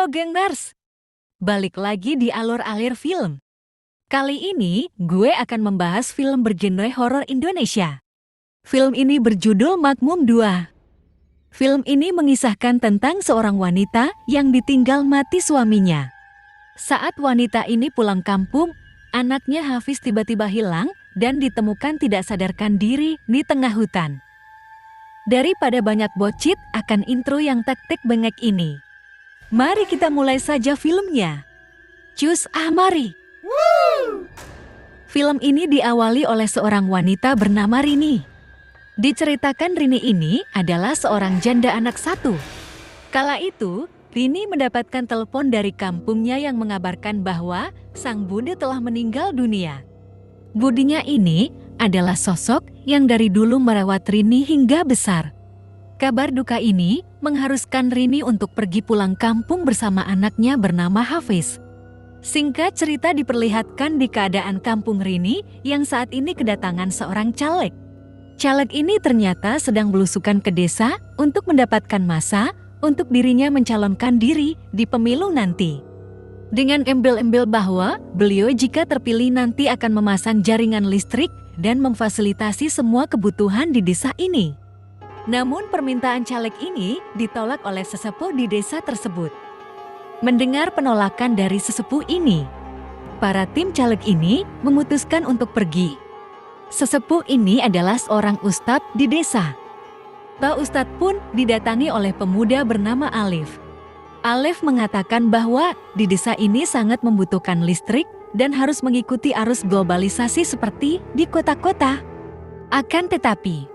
Halo gengers, balik lagi di alur-alir film. Kali ini gue akan membahas film bergenre horor Indonesia. Film ini berjudul Makmum 2. Film ini mengisahkan tentang seorang wanita yang ditinggal mati suaminya. Saat wanita ini pulang kampung, anaknya Hafiz tiba-tiba hilang dan ditemukan tidak sadarkan diri di tengah hutan. Daripada banyak bocit akan intro yang taktik bengek ini, mari kita mulai saja filmnya. Cus, mari. Film ini diawali oleh seorang wanita bernama Rini. Diceritakan Rini ini adalah seorang janda anak satu. Kala itu, Rini mendapatkan telepon dari kampungnya yang mengabarkan bahwa sang bude telah meninggal dunia. Budinya ini adalah sosok yang dari dulu merawat Rini hingga besar. Kabar duka ini mengharuskan Rini untuk pergi pulang kampung bersama anaknya bernama Hafiz. Singkat cerita diperlihatkan di keadaan kampung Rini yang saat ini kedatangan seorang caleg. Caleg ini ternyata sedang belusukan ke desa untuk mendapatkan massa untuk dirinya mencalonkan diri di pemilu nanti. Dengan embel-embel bahwa beliau jika terpilih nanti akan memasang jaringan listrik dan memfasilitasi semua kebutuhan di desa ini. Namun permintaan caleg ini ditolak oleh sesepuh di desa tersebut. Mendengar penolakan dari sesepuh ini, para tim caleg ini memutuskan untuk pergi. Sesepuh ini adalah seorang ustadz di desa. Pak ustadz pun didatangi oleh pemuda bernama Alif. Alif mengatakan bahwa di desa ini sangat membutuhkan listrik dan harus mengikuti arus globalisasi seperti di kota-kota. Akan tetapi,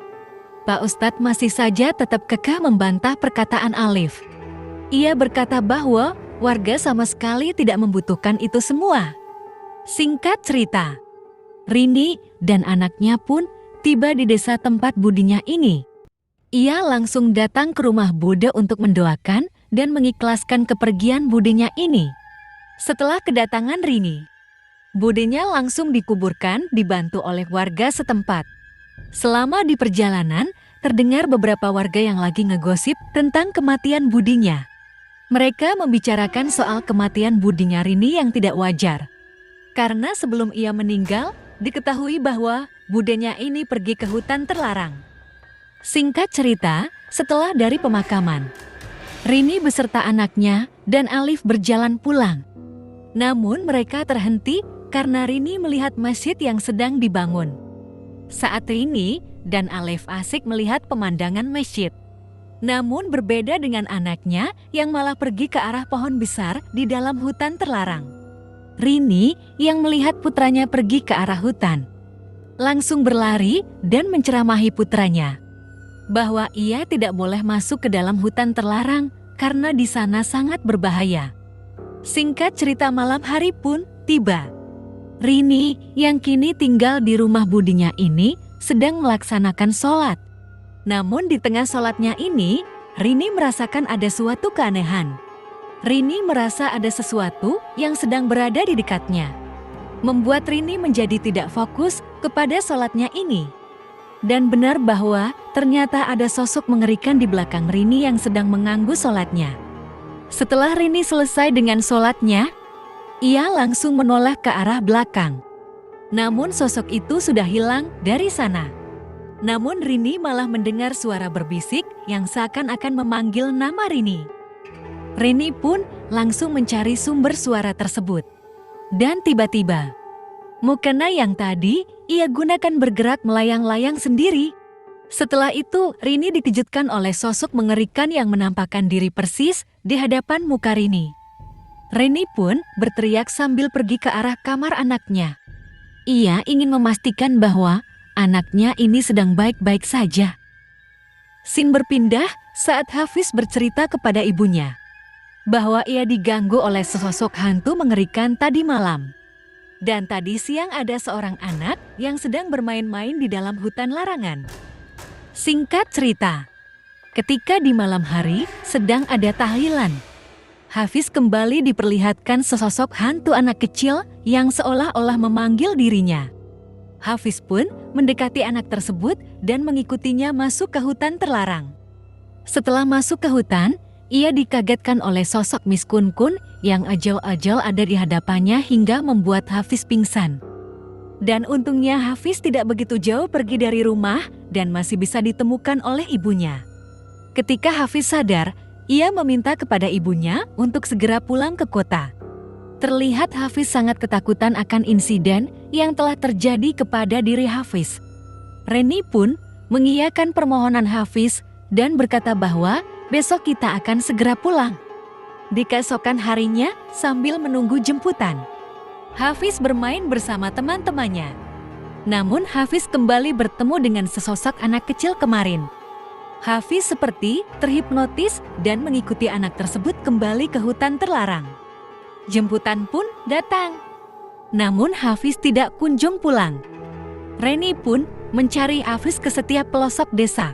Pak Ustadz masih saja tetap kekeh membantah perkataan Alif. Ia berkata bahwa warga sama sekali tidak membutuhkan itu semua. Singkat cerita, Rini dan anaknya pun tiba di desa tempat budinya ini. Ia langsung datang ke rumah Bude untuk mendoakan dan mengikhlaskan kepergian budinya ini. Setelah kedatangan Rini, budenya langsung dikuburkan dibantu oleh warga setempat. Selama di perjalanan, terdengar beberapa warga yang lagi ngegosip tentang kematian budinya. Mereka membicarakan soal kematian budinya Rini yang tidak wajar. Karena sebelum ia meninggal, diketahui bahwa budenya ini pergi ke hutan terlarang. Singkat cerita, setelah dari pemakaman, Rini beserta anaknya dan Alif berjalan pulang. Namun mereka terhenti karena Rini melihat masjid yang sedang dibangun. Saat Rini dan Alif asik melihat pemandangan masjid. Namun berbeda dengan anaknya yang malah pergi ke arah pohon besar di dalam hutan terlarang. Rini yang melihat putranya pergi ke arah hutan, langsung berlari dan menceramahi putranya bahwa ia tidak boleh masuk ke dalam hutan terlarang karena di sana sangat berbahaya. Singkat cerita, malam hari pun tiba. Rini yang kini tinggal di rumah budinya ini sedang melaksanakan sholat. Namun di tengah sholatnya ini, Rini merasakan ada suatu keanehan. Rini merasa ada sesuatu yang sedang berada di dekatnya, membuat Rini menjadi tidak fokus kepada sholatnya ini. Dan benar bahwa ternyata ada sosok mengerikan di belakang Rini yang sedang mengganggu sholatnya. Setelah Rini selesai dengan sholatnya, ia langsung menoleh ke arah belakang. Namun sosok itu sudah hilang dari sana. Namun Rini malah mendengar suara berbisik yang seakan-akan memanggil nama Rini. Rini pun langsung mencari sumber suara tersebut. Dan tiba-tiba, mukena yang tadi ia gunakan bergerak melayang-layang sendiri. Setelah itu, Rini dikejutkan oleh sosok mengerikan yang menampakkan diri persis di hadapan muka Rini. Rini pun berteriak sambil pergi ke arah kamar anaknya. Ia ingin memastikan bahwa anaknya ini sedang baik-baik saja. Scene berpindah saat Hafiz bercerita kepada ibunya bahwa ia diganggu oleh sesosok hantu mengerikan tadi malam. Dan tadi siang ada seorang anak yang sedang bermain-main di dalam hutan larangan. Singkat cerita, ketika di malam hari sedang ada tahlilan, Hafiz kembali diperlihatkan sesosok hantu anak kecil yang seolah-olah memanggil dirinya. Hafiz pun mendekati anak tersebut dan mengikutinya masuk ke hutan terlarang. Setelah masuk ke hutan, ia dikagetkan oleh sosok Miss Kun-kun yang ajal-ajal ada di hadapannya hingga membuat Hafiz pingsan. Dan untungnya Hafiz tidak begitu jauh pergi dari rumah dan masih bisa ditemukan oleh ibunya. Ketika Hafiz sadar, ia meminta kepada ibunya untuk segera pulang ke kota. Terlihat Hafiz sangat ketakutan akan insiden yang telah terjadi kepada diri Hafiz. Reni pun mengiyakan permohonan Hafiz dan berkata bahwa besok kita akan segera pulang. Di keesokan harinya sambil menunggu jemputan, Hafiz bermain bersama teman-temannya. Namun Hafiz kembali bertemu dengan sesosok anak kecil kemarin. Hafiz seperti terhipnotis dan mengikuti anak tersebut kembali ke hutan terlarang. Jemputan pun datang. Namun Hafiz tidak kunjung pulang. Reni pun mencari Hafiz ke setiap pelosok desa.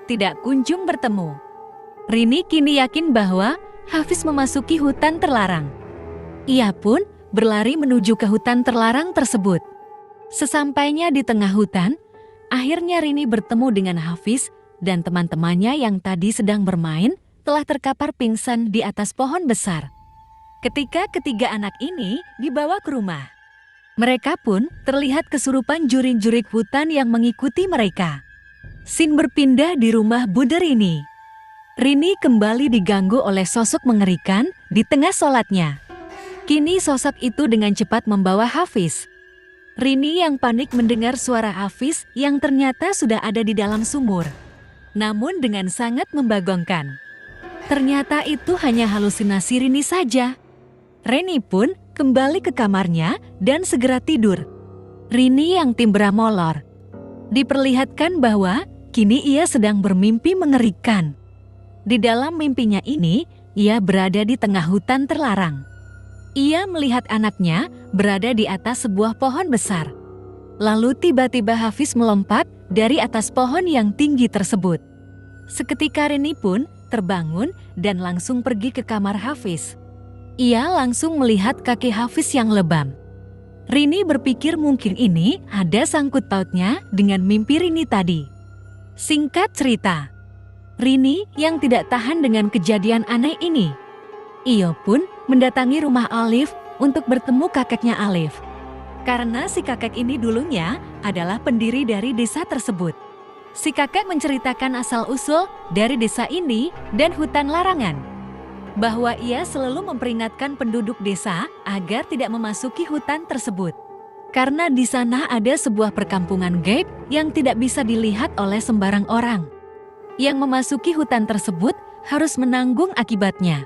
Tidak kunjung bertemu. Rini kini yakin bahwa Hafiz memasuki hutan terlarang. Ia pun berlari menuju ke hutan terlarang tersebut. Sesampainya di tengah hutan, akhirnya Rini bertemu dengan Hafiz dan teman-temannya yang tadi sedang bermain telah terkapar pingsan di atas pohon besar. Ketika ketiga anak ini dibawa ke rumah, mereka pun terlihat kesurupan jurik-jurik hutan yang mengikuti mereka. Scene berpindah di rumah Bude Rini. Rini kembali diganggu oleh sosok mengerikan di tengah sholatnya. Kini sosok itu dengan cepat membawa Hafiz. Rini yang panik mendengar suara Hafiz yang ternyata sudah ada di dalam sumur. Namun dengan sangat membagongkan. Ternyata itu hanya halusinasi Rini saja. Reni pun kembali ke kamarnya dan segera tidur. Rini yang timbra molor. Diperlihatkan bahwa kini ia sedang bermimpi mengerikan. Di dalam mimpinya ini, ia berada di tengah hutan terlarang. Ia melihat anaknya berada di atas sebuah pohon besar. Lalu tiba-tiba Hafiz melompat dari atas pohon yang tinggi tersebut. Seketika Rini pun terbangun dan langsung pergi ke kamar Hafiz. Ia langsung melihat kaki Hafiz yang lebam. Rini berpikir mungkin ini ada sangkut pautnya dengan mimpi Rini tadi. Singkat cerita, Rini yang tidak tahan dengan kejadian aneh ini. Ia pun mendatangi rumah Alif untuk bertemu kakeknya Alif. Karena si kakek ini dulunya adalah pendiri dari desa tersebut. Si kakek menceritakan asal-usul dari desa ini dan hutan larangan. Bahwa ia selalu memperingatkan penduduk desa agar tidak memasuki hutan tersebut. Karena di sana ada sebuah perkampungan gaib yang tidak bisa dilihat oleh sembarang orang. Yang memasuki hutan tersebut harus menanggung akibatnya.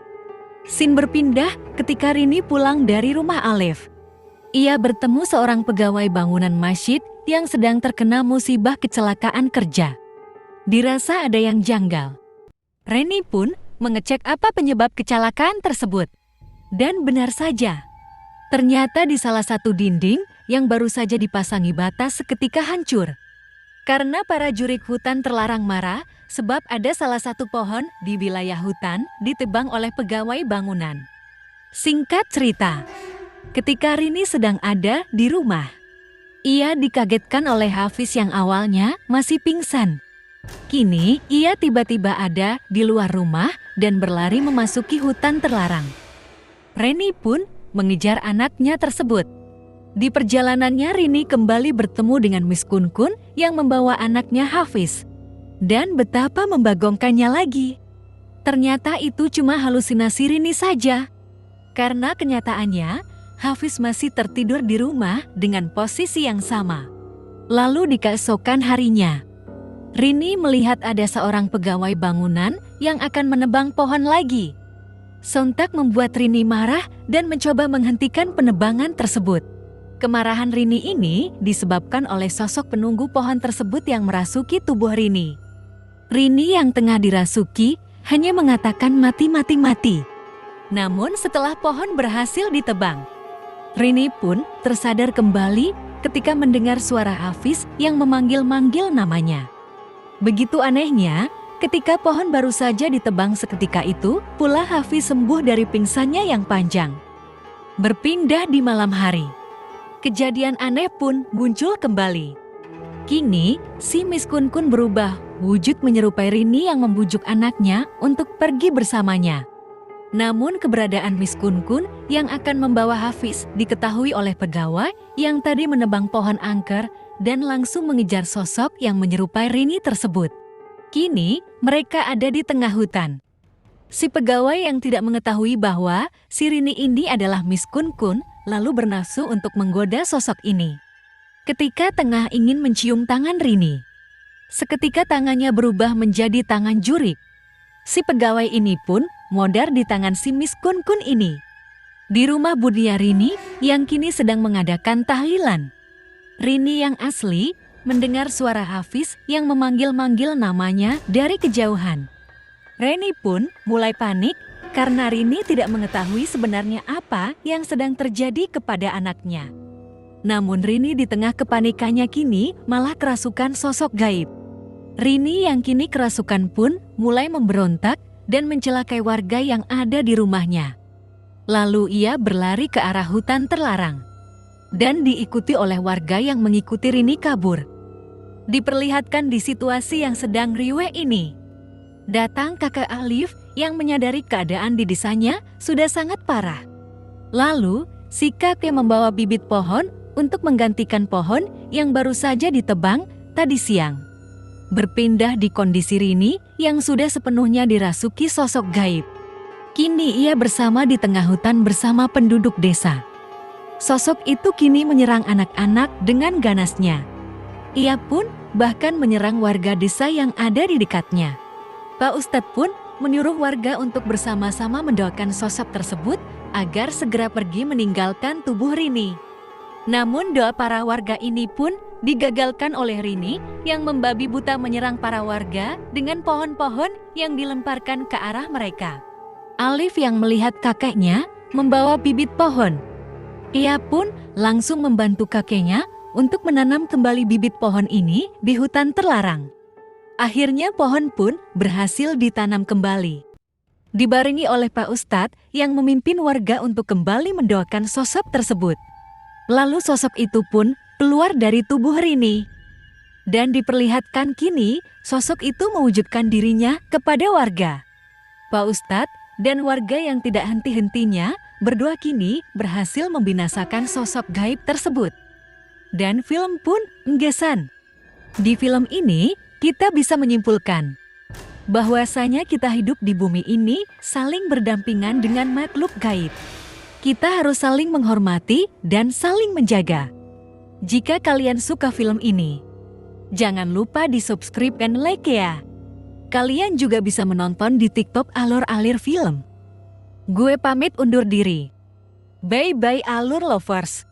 Scene berpindah ketika Rini pulang dari rumah Alif. Ia bertemu seorang pegawai bangunan masjid yang sedang terkena musibah kecelakaan kerja. Dirasa ada yang janggal. Rini pun mengecek apa penyebab kecelakaan tersebut. Dan benar saja, ternyata di salah satu dinding yang baru saja dipasangi batas seketika hancur. Karena para jurik hutan terlarang marah sebab ada salah satu pohon di wilayah hutan ditebang oleh pegawai bangunan. Singkat cerita, ketika Rini sedang ada di rumah, ia dikagetkan oleh Hafiz yang awalnya masih pingsan. Kini ia tiba-tiba ada di luar rumah dan berlari memasuki hutan terlarang. Reni pun mengejar anaknya tersebut. Di perjalanannya Rini kembali bertemu dengan Miss Kun-kun yang membawa anaknya Hafiz. Dan betapa membagongkannya lagi. Ternyata itu cuma halusinasi Rini saja. Karena kenyataannya Hafiz masih tertidur di rumah dengan posisi yang sama. Lalu di keesokan harinya, Rini melihat ada seorang pegawai bangunan yang akan menebang pohon lagi. Sontak membuat Rini marah dan mencoba menghentikan penebangan tersebut. Kemarahan Rini ini disebabkan oleh sosok penunggu pohon tersebut yang merasuki tubuh Rini. Rini yang tengah dirasuki hanya mengatakan mati. Namun setelah pohon berhasil ditebang, Rini pun tersadar kembali ketika mendengar suara Hafiz yang memanggil-manggil namanya. Begitu anehnya, ketika pohon baru saja ditebang seketika itu, pula Hafiz sembuh dari pingsannya yang panjang. Berpindah di malam hari, kejadian aneh pun muncul kembali. Kini, si Miss Kun berubah wujud menyerupai Rini yang membujuk anaknya untuk pergi bersamanya. Namun keberadaan Miss Kun yang akan membawa Hafiz diketahui oleh pegawai yang tadi menebang pohon angker dan langsung mengejar sosok yang menyerupai Rini tersebut. Kini, mereka ada di tengah hutan. Si pegawai yang tidak mengetahui bahwa si Rini ini adalah Miss Kun lalu bernafsu untuk menggoda sosok ini. Ketika tengah ingin mencium tangan Rini, seketika tangannya berubah menjadi tangan jurik. Si pegawai ini pun modar di tangan si Miss Kun ini. Di rumah budinya Rini yang kini sedang mengadakan tahlilan. Rini yang asli mendengar suara Hafiz yang memanggil-manggil namanya dari kejauhan. Rini pun mulai panik karena Rini tidak mengetahui sebenarnya apa yang sedang terjadi kepada anaknya. Namun Rini di tengah kepanikannya kini malah kerasukan sosok gaib. Rini yang kini kerasukan pun mulai memberontak dan mencelakai warga yang ada di rumahnya. Lalu ia berlari ke arah hutan terlarang dan diikuti oleh warga yang mengikuti Rini kabur. Diperlihatkan di situasi yang sedang riweh ini, datang kakek Alif yang menyadari keadaan di desanya sudah sangat parah. Lalu, si kakek membawa bibit pohon untuk menggantikan pohon yang baru saja ditebang tadi siang. Berpindah di kondisi Rini yang sudah sepenuhnya dirasuki sosok gaib. Kini ia bersama di tengah hutan bersama penduduk desa. Sosok itu kini menyerang anak-anak dengan ganasnya. Ia pun bahkan menyerang warga desa yang ada di dekatnya. Pak Ustadz pun menyuruh warga untuk bersama-sama mendoakan sosok tersebut agar segera pergi meninggalkan tubuh Rini. Namun doa para warga ini pun digagalkan oleh Rini yang membabi buta menyerang para warga dengan pohon-pohon yang dilemparkan ke arah mereka. Alif yang melihat kakeknya membawa bibit pohon. Ia pun langsung membantu kakeknya untuk menanam kembali bibit pohon ini di hutan terlarang. Akhirnya pohon pun berhasil ditanam kembali. Dibarengi oleh Pak Ustadz yang memimpin warga untuk kembali mendoakan sosok tersebut. Lalu sosok itu pun keluar dari tubuh Rini. Dan diperlihatkan kini sosok itu mewujudkan dirinya kepada warga. Pak Ustadz dan warga yang tidak henti-hentinya berdoa kini berhasil membinasakan sosok gaib tersebut. Dan film pun enggesan. Di film ini, kita bisa menyimpulkan bahwasanya kita hidup di bumi ini saling berdampingan dengan makhluk gaib. Kita harus saling menghormati dan saling menjaga. Jika kalian suka film ini, jangan lupa di-subscribe dan like ya. Kalian juga bisa menonton di TikTok Alur Alir Film. Gue pamit undur diri. Bye-bye Alur Lovers.